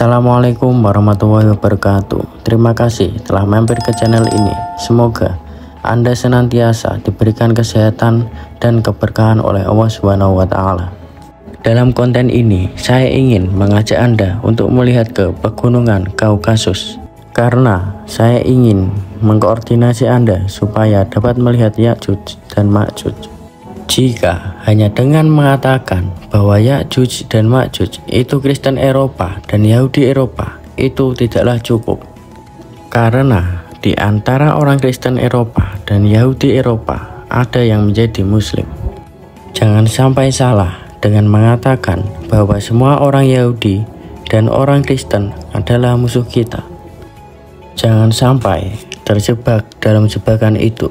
Assalamualaikum warahmatullahi wabarakatuh. Terima kasih telah mampir ke channel ini. Semoga Anda senantiasa diberikan kesehatan dan keberkahan oleh Allah Subhanahu wa Ta'ala. Dalam konten ini, saya ingin mengajak Anda untuk melihat ke pegunungan Kaukasus, karena saya ingin mengkoordinasi Anda supaya dapat melihat Ya'juj dan Ma'juj. Jika hanya dengan mengatakan bahwa Ya'juj dan Ma'juj itu Kristen Eropa dan Yahudi Eropa, itu tidaklah cukup. Karena di antara orang Kristen Eropa dan Yahudi Eropa ada yang menjadi Muslim. Jangan sampai salah dengan mengatakan bahwa semua orang Yahudi dan orang Kristen adalah musuh kita. Jangan sampai terjebak dalam jebakan itu.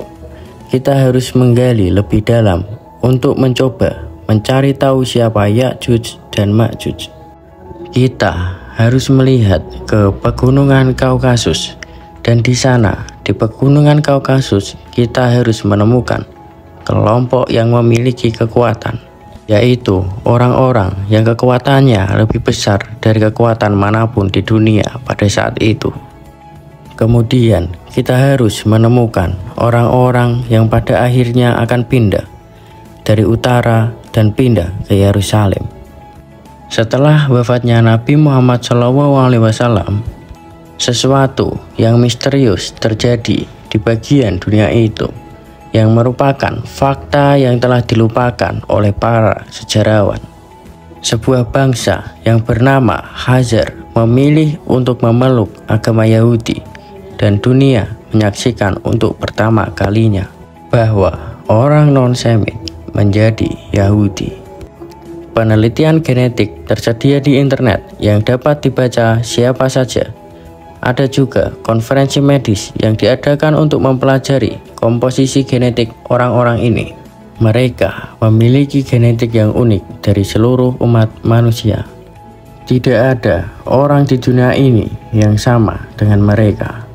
Kita harus menggali lebih dalam untuk mencoba mencari tahu siapa Ya'juj dan Ma'juj. Kita harus melihat ke pegunungan Kaukasus, dan di sana, di pegunungan Kaukasus, kita harus menemukan kelompok yang memiliki kekuatan, yaitu orang-orang yang kekuatannya lebih besar dari kekuatan manapun di dunia pada saat itu. Kemudian kita harus menemukan orang-orang yang pada akhirnya akan pindah dari utara dan pindah ke Yerusalem. Setelah wafatnya Nabi Muhammad SAW, sesuatu yang misterius terjadi di bagian dunia itu, yang merupakan fakta yang telah dilupakan oleh para sejarawan. Sebuah bangsa yang bernama Khazar memilih untuk memeluk agama Yahudi, dan dunia menyaksikan untuk pertama kalinya bahwa orang non-Semit menjadi Yahudi. Penelitian genetik tersedia di internet yang dapat dibaca siapa saja. Ada juga konferensi medis yang diadakan untuk mempelajari komposisi genetik orang-orang ini. Mereka memiliki genetik yang unik dari seluruh umat manusia. Tidak ada orang di dunia ini yang sama dengan mereka.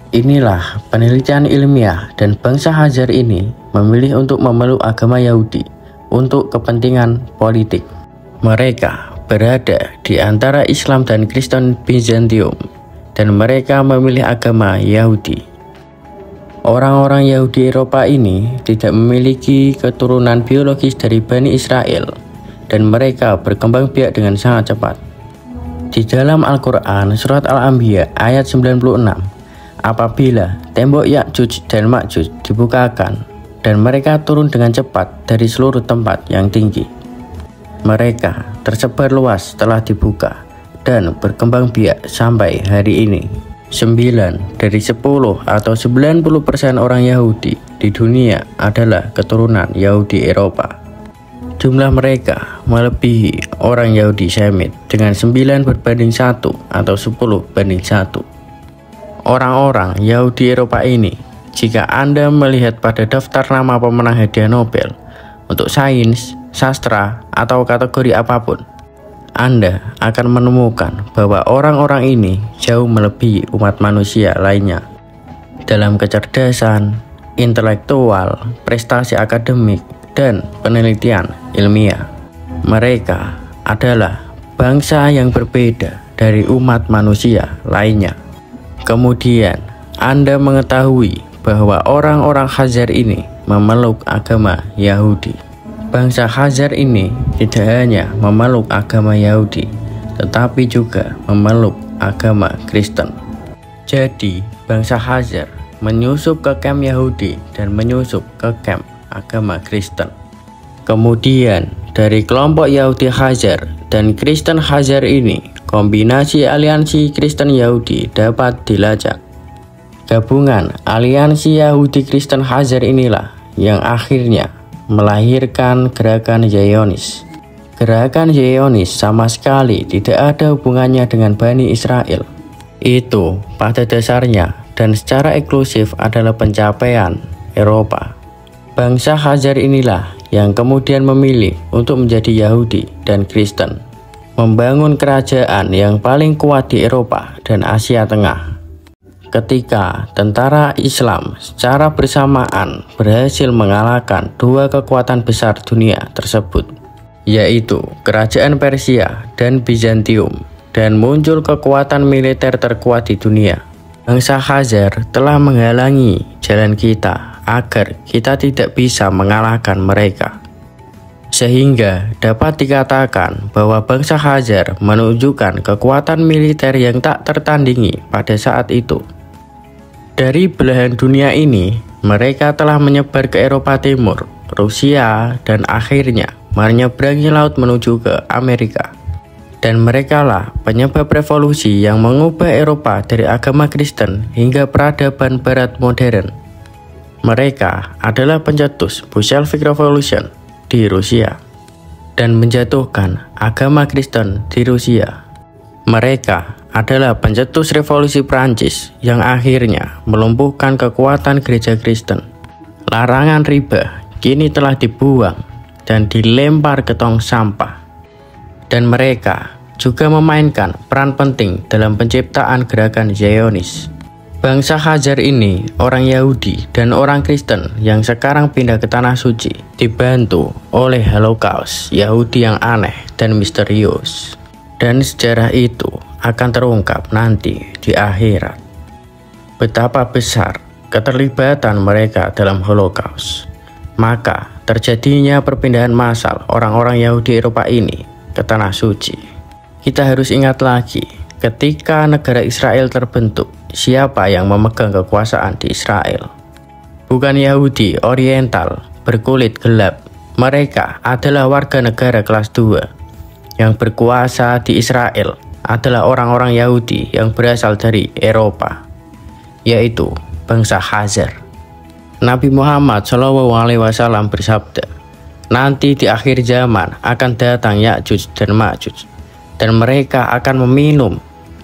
Inilah penelitian ilmiah, dan bangsa Khazar ini memilih untuk memeluk agama Yahudi untuk kepentingan politik. Mereka berada di antara Islam dan Kristen Bizantium, dan mereka memilih agama Yahudi. Orang-orang Yahudi Eropa ini tidak memiliki keturunan biologis dari Bani Israel, dan mereka berkembang biak dengan sangat cepat. Di dalam Al-Quran surat Al-Anbiya ayat 96, apabila tembok Ya'juj dan Ma'juj dibukakan dan mereka turun dengan cepat dari seluruh tempat yang tinggi, mereka tersebar luas setelah dibuka dan berkembang biak sampai hari ini. 9 dari 10 atau 90% orang Yahudi di dunia adalah keturunan Yahudi Eropa. Jumlah mereka melebihi orang Yahudi Semit dengan 9 berbanding 1 atau 10 banding 1. Orang-orang Yahudi Eropa ini, jika Anda melihat pada daftar nama pemenang hadiah Nobel untuk sains, sastra, atau kategori apapun, Anda akan menemukan bahwa orang-orang ini jauh melebihi umat manusia lainnya dalam kecerdasan, intelektual, prestasi akademik, dan penelitian ilmiah. Mereka adalah bangsa yang berbeda dari umat manusia lainnya. Kemudian Anda mengetahui bahwa orang-orang Khazar ini memeluk agama Yahudi. Bangsa Khazar ini tidak hanya memeluk agama Yahudi, tetapi juga memeluk agama Kristen. Jadi bangsa Khazar menyusup ke kamp Yahudi dan menyusup ke kamp agama Kristen. Kemudian dari kelompok Yahudi Khazar dan Kristen Khazar ini, kombinasi aliansi Kristen Yahudi dapat dilacak. Gabungan aliansi Yahudi Kristen Khazar inilah yang akhirnya melahirkan gerakan Zionis. Gerakan Zionis sama sekali tidak ada hubungannya dengan Bani Israel. Itu pada dasarnya dan secara eksklusif adalah pencapaian Eropa. Bangsa Khazar inilah yang kemudian memilih untuk menjadi Yahudi dan Kristen, membangun kerajaan yang paling kuat di Eropa dan Asia Tengah. Ketika tentara Islam secara bersamaan berhasil mengalahkan dua kekuatan besar dunia tersebut, yaitu Kerajaan Persia dan Bizantium, dan muncul kekuatan militer terkuat di dunia. Bangsa Khazar telah menghalangi jalan kita agar kita tidak bisa mengalahkan mereka. Sehingga dapat dikatakan bahwa bangsa Khazar menunjukkan kekuatan militer yang tak tertandingi pada saat itu. Dari belahan dunia ini, mereka telah menyebar ke Eropa Timur, Rusia, dan akhirnya menyeberangi laut menuju ke Amerika. Dan merekalah penyebab revolusi yang mengubah Eropa dari agama Kristen hingga peradaban Barat modern. Mereka adalah pencetus Bolshevik Revolution di Rusia dan menjatuhkan agama Kristen di Rusia. Mereka adalah pencetus revolusi Prancis yang akhirnya melumpuhkan kekuatan gereja Kristen. Larangan riba kini telah dibuang dan dilempar ke tong sampah. Dan mereka juga memainkan peran penting dalam penciptaan gerakan Zionis. Bangsa Khazar ini orang Yahudi dan orang Kristen yang sekarang pindah ke Tanah Suci, dibantu oleh Holocaust Yahudi yang aneh dan misterius. Dan sejarah itu akan terungkap nanti di akhirat. Betapa besar keterlibatan mereka dalam Holocaust. Maka terjadinya perpindahan massal orang-orang Yahudi Eropa ini ke Tanah Suci. Kita harus ingat lagi, ketika negara Israel terbentuk, siapa yang memegang kekuasaan di Israel? Bukan Yahudi Oriental berkulit gelap. Mereka adalah warga negara kelas 2. Yang berkuasa di Israel adalah orang-orang Yahudi yang berasal dari Eropa, yaitu bangsa Khazar. Nabi Muhammad SAW bersabda, nanti di akhir zaman akan datang Ya'juj dan Ma'juj, dan mereka akan meminum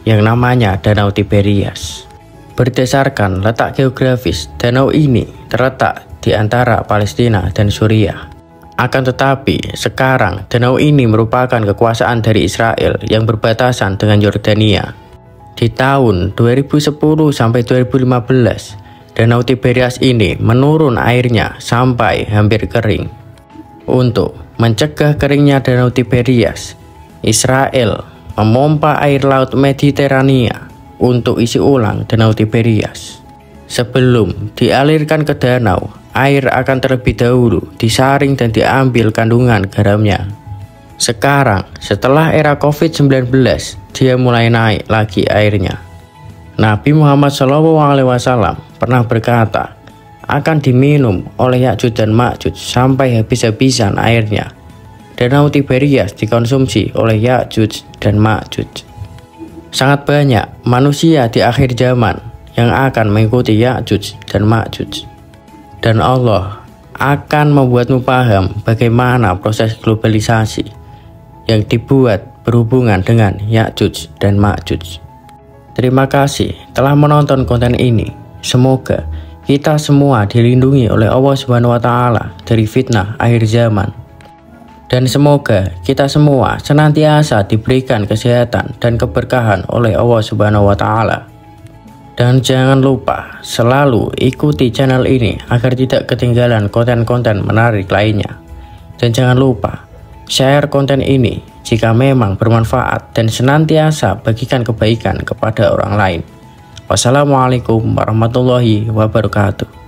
yang namanya Danau Tiberias. Berdasarkan letak geografis, danau ini terletak di antara Palestina dan Suriah. Akan tetapi, sekarang danau ini merupakan kekuasaan dari Israel yang berbatasan dengan Yordania. Di tahun 2010 sampai 2015, Danau Tiberias ini menurun airnya sampai hampir kering. Untuk mencegah keringnya Danau Tiberias, Israel memompa air laut Mediterania untuk isi ulang Danau Tiberias. Sebelum dialirkan ke danau, air akan terlebih dahulu disaring dan diambil kandungan garamnya. Sekarang, setelah era COVID-19, dia mulai naik lagi airnya. Nabi Muhammad SAW pernah berkata, akan diminum oleh Ya'juj dan Ma'juj sampai habis-habisan airnya. Danau Tiberias dikonsumsi oleh Ya'juj dan Ma'juj. Sangat banyak manusia di akhir zaman yang akan mengikuti Ya'juj dan Ma'juj. Dan Allah akan membuatmu paham bagaimana proses globalisasi yang dibuat berhubungan dengan Ya'juj dan Ma'juj. Terima kasih telah menonton konten ini. Semoga kita semua dilindungi oleh Allah SWT dari fitnah akhir zaman. Dan semoga kita semua senantiasa diberikan kesehatan dan keberkahan oleh Allah SWT. Dan jangan lupa selalu ikuti channel ini agar tidak ketinggalan konten-konten menarik lainnya. Dan jangan lupa share konten ini jika memang bermanfaat dan senantiasa bagikan kebaikan kepada orang lain. Wassalamualaikum warahmatullahi wabarakatuh.